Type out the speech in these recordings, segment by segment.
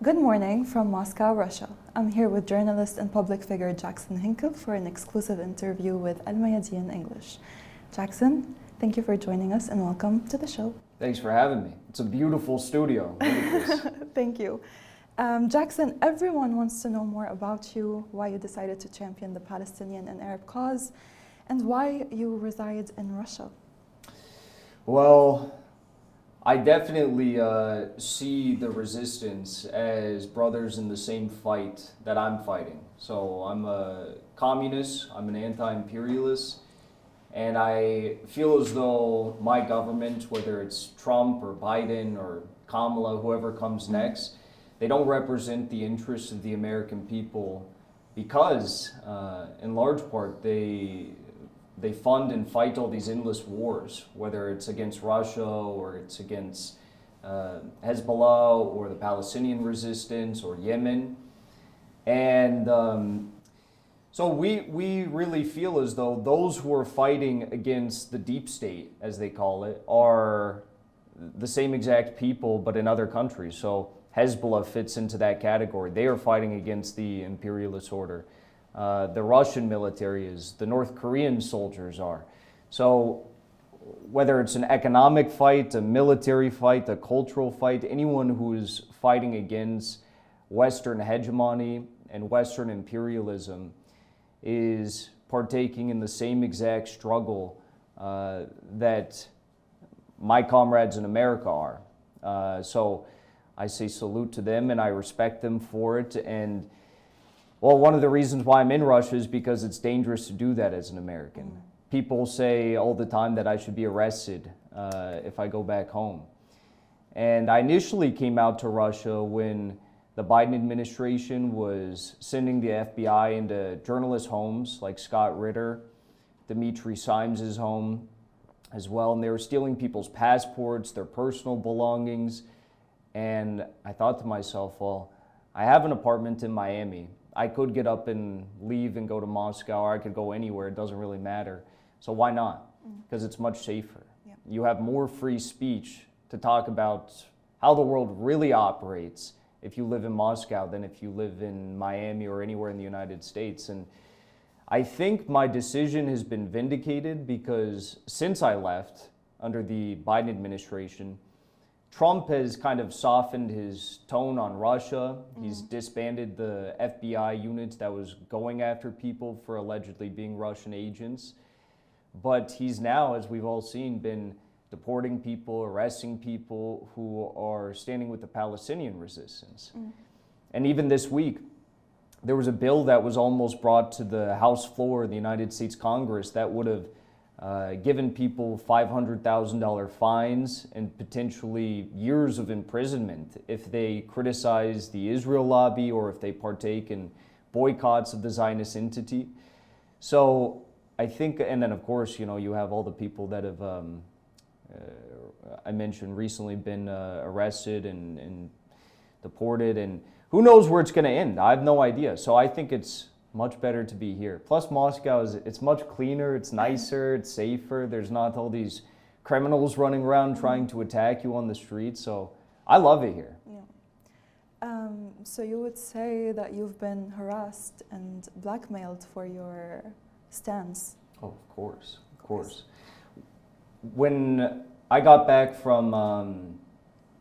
Good morning from Moscow, Russia. I'm here with journalist and public figure Jackson Hinkle for an exclusive interview with Mayadeen English. Jackson, thank you for joining us and welcome to the show. Thanks for having me. It's a beautiful studio. Thank you. Jackson, everyone wants to know more about you, why you decided to champion the Palestinian and Arab cause, and why you reside in Russia. Well, I definitely see the resistance as brothers in the same fight that I'm fighting. So I'm a communist, I'm an anti-imperialist, and I feel as though my government, whether it's Trump or Biden or Kamala, whoever comes next, they don't represent the interests of the American people because, in large part, they fund and fight all these endless wars, whether it's against Russia or it's against Hezbollah or the Palestinian resistance or Yemen. And so we really feel as though those who are fighting against the deep state, as they call it, are the same exact people but in other countries. So Hezbollah fits into that category. They are fighting against the imperialist order. The Russian military is, the North Korean soldiers are. So whether it's an economic fight, a military fight, a cultural fight, anyone who is fighting against Western hegemony and Western imperialism is partaking in the same exact struggle that my comrades in America are. So I say salute to them and I respect them for it. And well, one of the reasons why I'm in Russia is because it's dangerous to do that as an American. People say all the time that I should be arrested if I go back home. And I initially came out to Russia when the Biden administration was sending the FBI into journalist homes like Scott Ritter, Dimitri Simes's home as well, and they were stealing people's passports, their personal belongings. And I thought to myself, well, I have an apartment in Miami. I could get up and leave and go to Moscow, or I could go anywhere. It doesn't really matter. So why not? Because it's much safer. Yeah. You have more free speech to talk about how the world really operates if you live in Moscow than if you live in Miami or anywhere in the United States. And I think my decision has been vindicated because since I left under the Biden administration, Trump has kind of softened his tone on Russia. He's disbanded the FBI unit that was going after people for allegedly being Russian agents. But he's now, as we've all seen, been deporting people, arresting people who are standing with the Palestinian resistance. And even this week, there was a bill that was almost brought to the House floor of the United States Congress that would have given people $500,000 fines and potentially years of imprisonment if they criticize the Israel lobby or if they partake in boycotts of the Zionist entity. So I think, and then of course, you have all the people that have, I mentioned recently, been arrested and deported, and who knows where it's going to end? I have no idea. So I think it's much better to be here. Plus Moscow it's much cleaner, it's nicer, it's safer. There's not all these criminals running around trying to attack you on the street. So I love it here. Yeah. So you would say that you've been harassed and blackmailed for your stance? Oh, of course. When I got back from,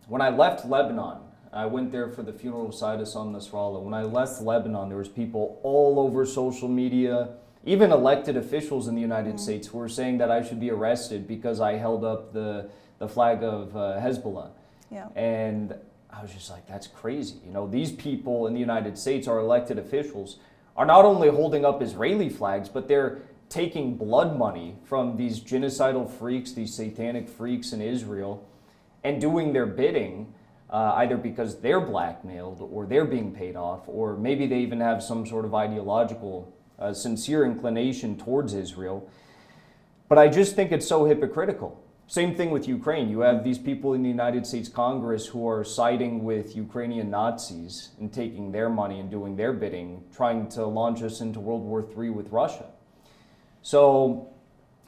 when I left Lebanon, I went there for the funeral of Saida Nasrallah. When I left Lebanon, there was people all over social media, even elected officials in the United States who were saying that I should be arrested because I held up the flag of Hezbollah. Yeah. And I was just like, that's crazy. These people in the United States, our elected officials, are not only holding up Israeli flags, but they're taking blood money from these genocidal freaks, these satanic freaks in Israel, and doing their bidding. Either because they're blackmailed or they're being paid off, or maybe they even have some sort of ideological, sincere inclination towards Israel. But I just think it's so hypocritical. Same thing with Ukraine. You have these people in the United States Congress who are siding with Ukrainian Nazis and taking their money and doing their bidding, trying to launch us into World War III with Russia. So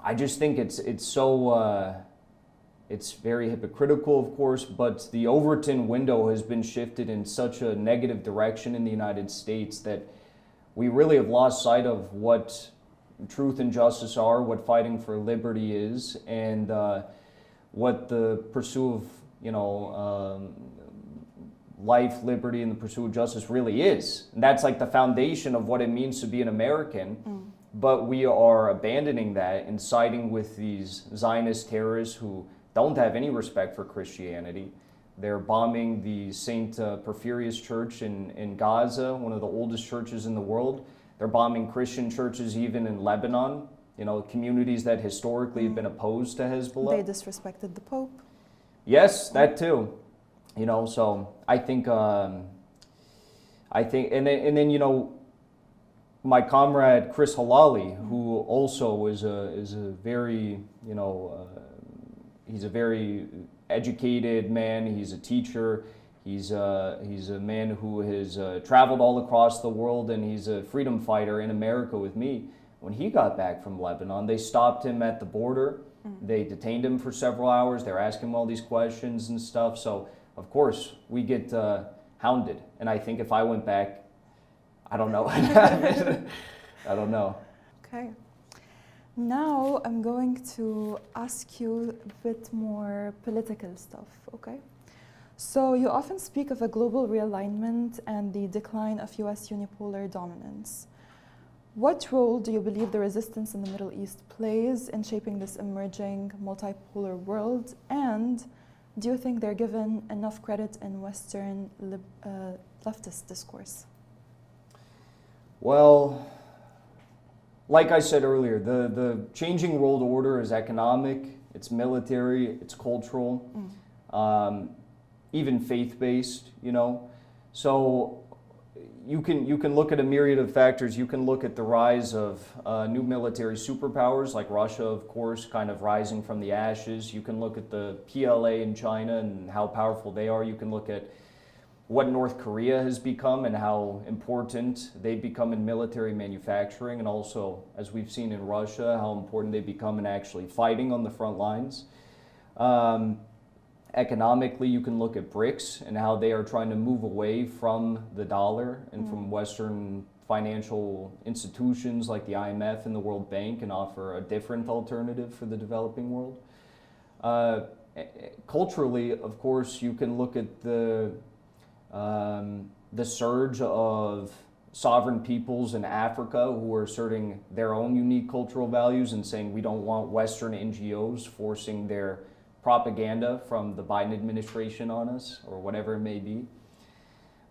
I just think it's so It's very hypocritical, of course, but the Overton window has been shifted in such a negative direction in the United States that we really have lost sight of what truth and justice are, what fighting for liberty is, and what the pursuit of, life, liberty, and the pursuit of justice really is. And that's like the foundation of what it means to be an American. But we are abandoning that and siding with these Zionist terrorists who don't have any respect for Christianity. They're bombing the St. Porphyrius Church in Gaza, one of the oldest churches in the world. They're bombing Christian churches even in Lebanon, communities that historically have been opposed to Hezbollah. They disrespected the Pope. Yes, that too. So I think, and then my comrade Chris Halali, who also is a very, he's a very educated man. He's a teacher. He's a man who has traveled all across the world, and he's a freedom fighter in America with me. When he got back from Lebanon, they stopped him at the border. They detained him for several hours. They were asking him all these questions and stuff. So, of course, we get hounded. And I think if I went back, I don't know what happened. I don't know. Okay. Now I'm going to ask you a bit more political stuff, okay? So you often speak of a global realignment and the decline of US unipolar dominance. What role do you believe the resistance in the Middle East plays in shaping this emerging multipolar world? And do you think they're given enough credit in Western leftist discourse? Well, like I said earlier, the changing world order is economic, it's military, it's cultural, even faith-based, So you can look at a myriad of factors. You can look at the rise of new military superpowers like Russia, of course, kind of rising from the ashes. You can look at the PLA in China and how powerful they are. You can look at what North Korea has become and how important they've become in military manufacturing, and also, as we've seen in Russia, how important they become in actually fighting on the front lines. Economically, you can look at BRICS and how they are trying to move away from the dollar and from Western financial institutions like the IMF and the World Bank and offer a different alternative for the developing world. Culturally, of course, you can look at the surge of sovereign peoples in Africa who are asserting their own unique cultural values and saying we don't want Western NGOs forcing their propaganda from the Biden administration on us, or whatever it may be.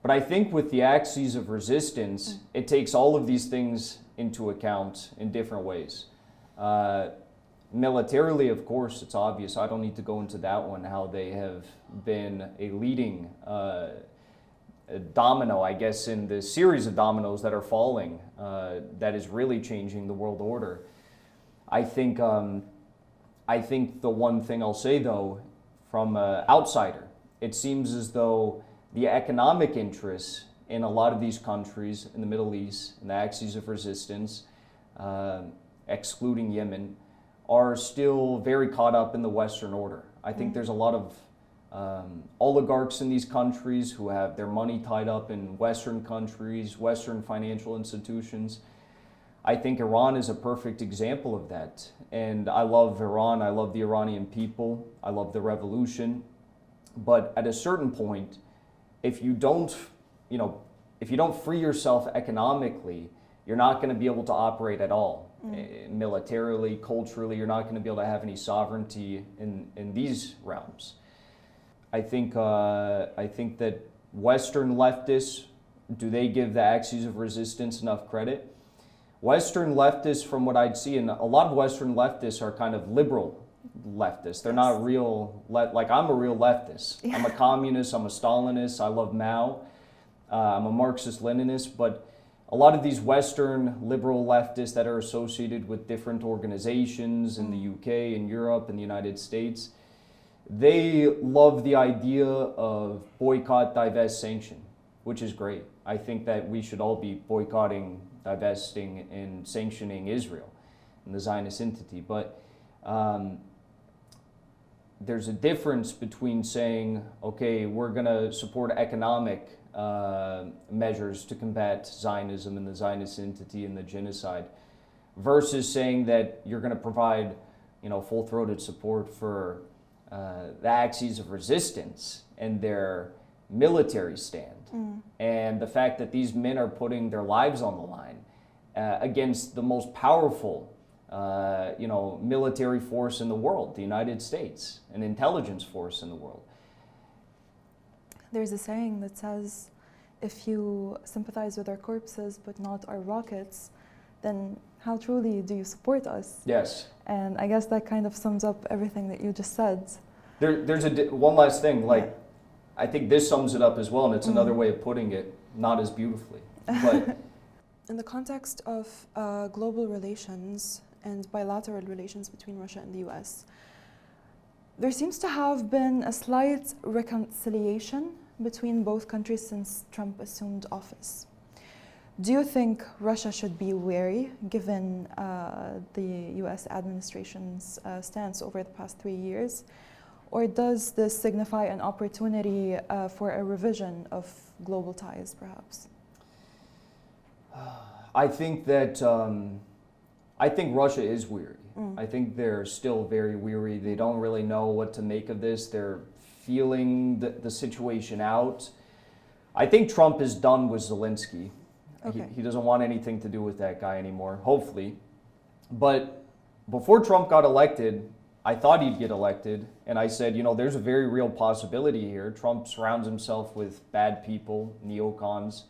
But I think with the axes of resistance, it takes all of these things into account in different ways. Militarily, of course, it's obvious. I don't need to go into that one, how they have been a leading domino, I guess, in the series of dominoes that are falling that is really changing the world order. I think the one thing I'll say, though, from an outsider, it seems as though the economic interests in a lot of these countries in the Middle East and the axes of resistance, excluding Yemen, are still very caught up in the Western order. I think there's a lot of oligarchs in these countries who have their money tied up in Western countries, Western financial institutions. I think Iran is a perfect example of that. And I love Iran, I love the Iranian people, I love the revolution. But at a certain point, if you don't free yourself economically, you're not going to be able to operate at all. Militarily, culturally, you're not going to be able to have any sovereignty in these realms. I think that Western leftists, do they give the axes of resistance enough credit? Western leftists, from what I'd see, and a lot of Western leftists are kind of liberal leftists. They're not real, like I'm a real leftist. Yeah. I'm a communist, I'm a Stalinist, I love Mao. I'm a Marxist-Leninist, but a lot of these Western liberal leftists that are associated with different organizations in the UK and Europe and the United States, they love the idea of boycott, divest, sanction, which is great. I think that we should all be boycotting, divesting, and sanctioning Israel and the Zionist entity. But there's a difference between saying, okay, we're going to support economic measures to combat Zionism and the Zionist entity and the genocide, versus saying that you're going to provide, full-throated support for the axes of resistance and their military stand, and the fact that these men are putting their lives on the line against the most powerful military force in the world, the United States, an intelligence force in the world. There's a saying that says, if you sympathize with our corpses but not our rockets, then how truly do you support us? Yes. And I guess that kind of sums up everything that you just said. There's one last thing, I think this sums it up as well, and it's another way of putting it, not as beautifully. But in the context of global relations and bilateral relations between Russia and the US, there seems to have been a slight reconciliation between both countries since Trump assumed office. Do you think Russia should be wary, given the US administration's stance over the past 3 years? Or does this signify an opportunity for a revision of global ties, perhaps? I think that I think Russia is weary. I think they're still very weary. They don't really know what to make of this. They're feeling the situation out. I think Trump is done with Zelensky. Okay. He doesn't want anything to do with that guy anymore, hopefully. But before Trump got elected, I thought he'd get elected. And I said, there's a very real possibility here. Trump surrounds himself with bad people, neocons.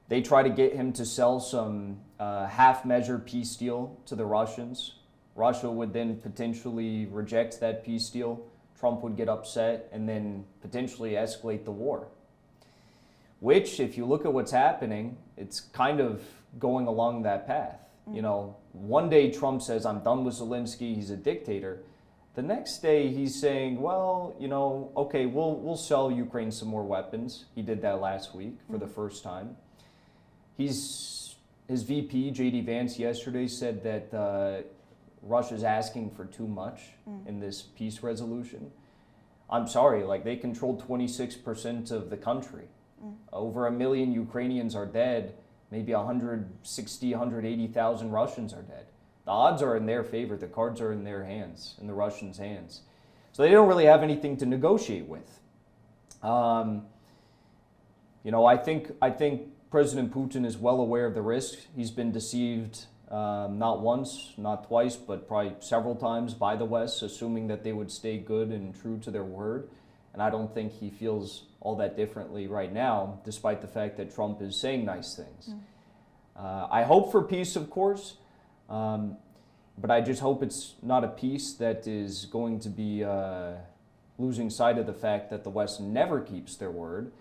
They try to get him to sell some half-measure peace deal to the Russians. Russia would then potentially reject that peace deal. Trump would get upset and then potentially escalate the war. Which, if you look at what's happening, it's kind of going along that path. One day Trump says, I'm done with Zelensky, he's a dictator. The next day he's saying, well, okay, we'll sell Ukraine some more weapons. He did that last week for the first time. His VP, J.D. Vance, yesterday said that Russia's asking for too much in this peace resolution. I'm sorry, they controlled 26% of the country. Over 1 million Ukrainians are dead. Maybe 160, 180,000 Russians are dead. The odds are in their favor. The cards are in their hands, in the Russians' hands. So they don't really have anything to negotiate with. I think President Putin is well aware of the risk. He's been deceived not once, not twice, but probably several times by the West, assuming that they would stay good and true to their word. And I don't think he feels all that differently right now, despite the fact that Trump is saying nice things. I hope for peace, of course, but I just hope it's not a peace that is going to be losing sight of the fact that the West never keeps their word.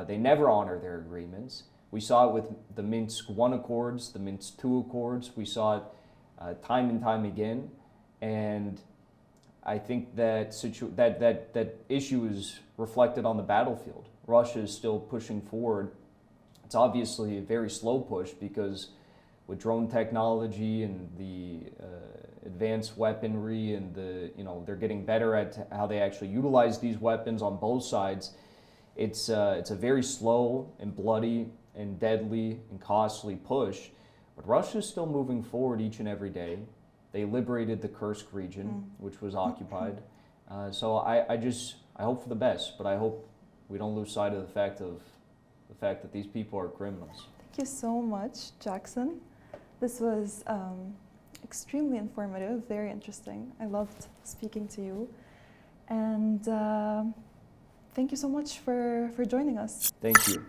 They never honor their agreements. We saw it with the Minsk I Accords, the Minsk II Accords. We saw it time and time again. And I think that issue is reflected on the battlefield. Russia is still pushing forward. It's obviously a very slow push because with drone technology and the advanced weaponry and they're getting better at how they actually utilize these weapons on both sides. It's a very slow and bloody and deadly and costly push, but Russia is still moving forward each and every day. They liberated the Kursk region, which was occupied. So I hope for the best, but I hope we don't lose sight of the fact that these people are criminals. Thank you so much, Jackson. This was extremely informative, very interesting. I loved speaking to you. And thank you so much for joining us. Thank you.